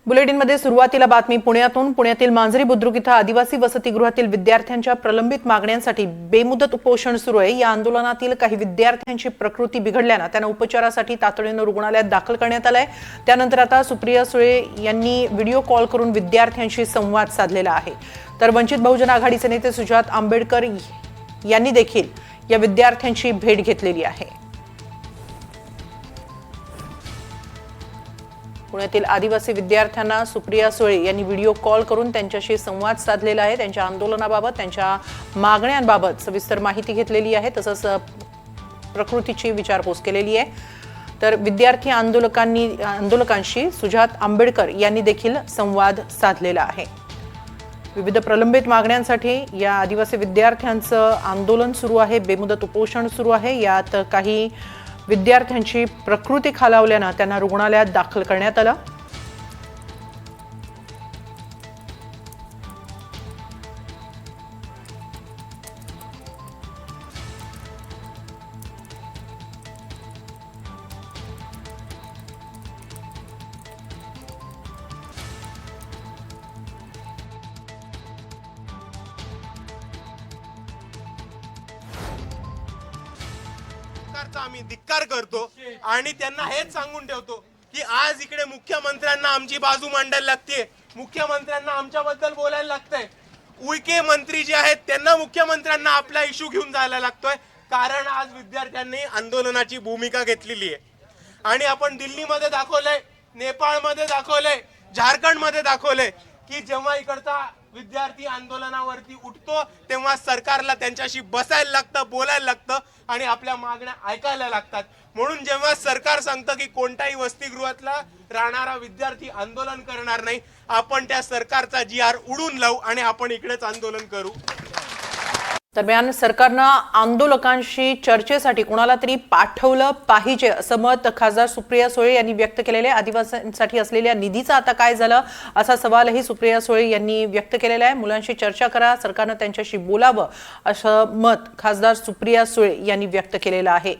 बुलेटिनमध्ये सुरुवातीला बातमी पुण्यातून। पुण्यातील मांजरी बुद्रुक इथं आदिवासी वसतिगृहातील विद्यार्थ्यांच्या प्रलंबित मागण्यांसाठी बेमुदत उपोषण सुरू आहे। या आंदोलनातील काही विद्यार्थ्यांची प्रकृती बिघडल्याने त्यांना उपचारासाठी तातडीने रुग्णालयात दाखल करण्यात आले आहे। त्यानंतर आता सुप्रिया सुळे यांनी व्हिडिओ कॉल करून विद्यार्थ्यांशी संवाद साधलेला आहे। तर वंचित बहुजन आघाडीचे नेते सुजात आंबेडकर यांनी देखील या विद्यार्थ्यांची भेट घेतलेली आहे। पुण्यातील आदिवासी विद्यार्थ्यांना सुप्रिया सुळे यांनी व्हिडिओ कॉल करून त्यांच्याशी संवाद साधलेला आहे। त्यांच्या आंदोलनाबाबत, त्यांच्या मागण्यांबाबत सविस्तर माहिती घेतलेली आहे, तसंच प्रकृतीची विचारपूस केलेली आहे। तर विद्यार्थी आंदोलकांशी सुजात आंबेडकर यांनी देखील संवाद साधलेला आहे। विविध प्रलंबित मागण्यांसाठी या आदिवासी विद्यार्थ्यांचं आंदोलन सुरू आहे, बेमुदत उपोषण सुरू आहे। यात काही विद्यार्थ्यांची प्रकृती खालावल्याने त्यांना रुग्णालयात दाखल करण्यात आलं। आम्ही धिक्कार करतो आणि त्यांना हेच सांगून ठेवतो की आज इकडे मुख्यमंत्र्यांना आमची बाजू मांडायला लागते, मुख्यमंत्र्यांना आमच्याबद्दल बोलायला लागतंय। उईके मंत्री जे आहेत त्यांना मुख्यमंत्र्यांना आपला इश्यू घेऊन जायला लागतोय, कारण आज विद्यार्थ्यांनी आंदोलनाची भूमिका घेतलेली आहे। आणि आपण दिल्लीमध्ये दाखवलंय, नेपाळमध्ये दाखवलंय, झारखंडमध्ये दाखवलंय की जेव्हा इकडचा विद्यार्थी आंदोलनावरती उठतो तेव्हा सरकारला त्यांच्याशी बसायला लागतं, बोलायला लागतं आणि आपल्या मागण्या ऐकायला लागतात। म्हणून जेव्हा सरकार सांगतं की कोणत्याही वसतिगृहातला राहणारा विद्यार्थी आंदोलन करणार नाही, आपण त्या सरकारचा GR उडून लावू आणि आपण इकडेच आंदोलन करू। दरम्यान सरकारनं आंदोलकांशी चर्चेसाठी कोणाला तरी पाठवलं पाहिजे असं मत खासदार सुप्रिया सुळे यांनी व्यक्त केलेले। आदिवासींसाठी असलेल्या निधीचं आता काय झालं असा सवालही सुप्रिया सुळे यांनी व्यक्त केलेला आहे। मुलांशी चर्चा करा, सरकारनं त्यांच्याशी बोलावं असं मत खासदार सुप्रिया सुळे यांनी व्यक्त केलेलं आहे।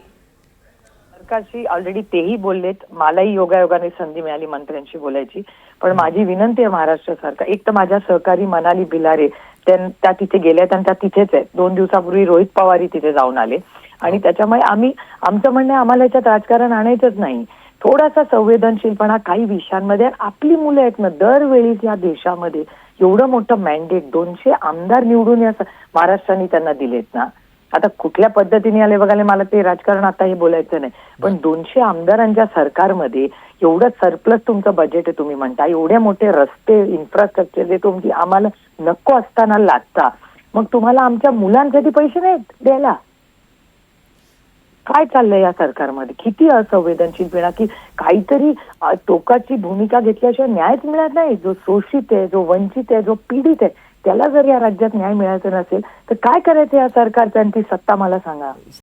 सरकारशी ऑलरेडी तेही बोललेत, मलाही योगायोगाने संधी मिळाली मंत्र्यांशी बोलायची, पण माझी विनंती आहे महाराष्ट्र सरकार, एक तर माझ्या सहकारी मनाली भिलारे त्या तिथे गेल्यात आणि त्या तिथेच आहेत। 2 दिवसापूर्वी रोहित पवारही तिथे जाऊन आले आणि त्याच्यामुळे आमचं म्हणणं आम्हाला याच्यात राजकारण आणायचंच नाही, थोडासा संवेदनशीलपणा काही विषयांमध्ये। आपली मुलं आहेत ना, दरवेळी या देशामध्ये एवढं मोठं मॅन्डेट 200 आमदार निवडून या महाराष्ट्राने त्यांना दिलेत ना, आता कुठल्या पद्धतीने आले बघायला मला ते राजकारण आता हे बोलायचं नाही, पण 200 आमदारांच्या सरकारमध्ये एवढं सरप्लस तुमचं बजेट आहे, तुम्ही म्हणता एवढे मोठे रस्ते इन्फ्रास्ट्रक्चर जे तुमची आम्हाला नको असताना लादता, मग तुम्हाला आमच्या मुलांसाठी पैसे नाहीत द्यायला? काय चाललंय या सरकारमध्ये? किती असंवेदनशीलपणा की काहीतरी टोकाची भूमिका घेतल्याशिवाय न्यायच मिळत नाही। जो शोषित आहे, जो वंचित आहे, जो पीडित आहे, त्याला जर या राज्यात न्याय मिळायचा नसेल तर काय करायचं या सरकारचं आणि ती सत्ता मला सांगा।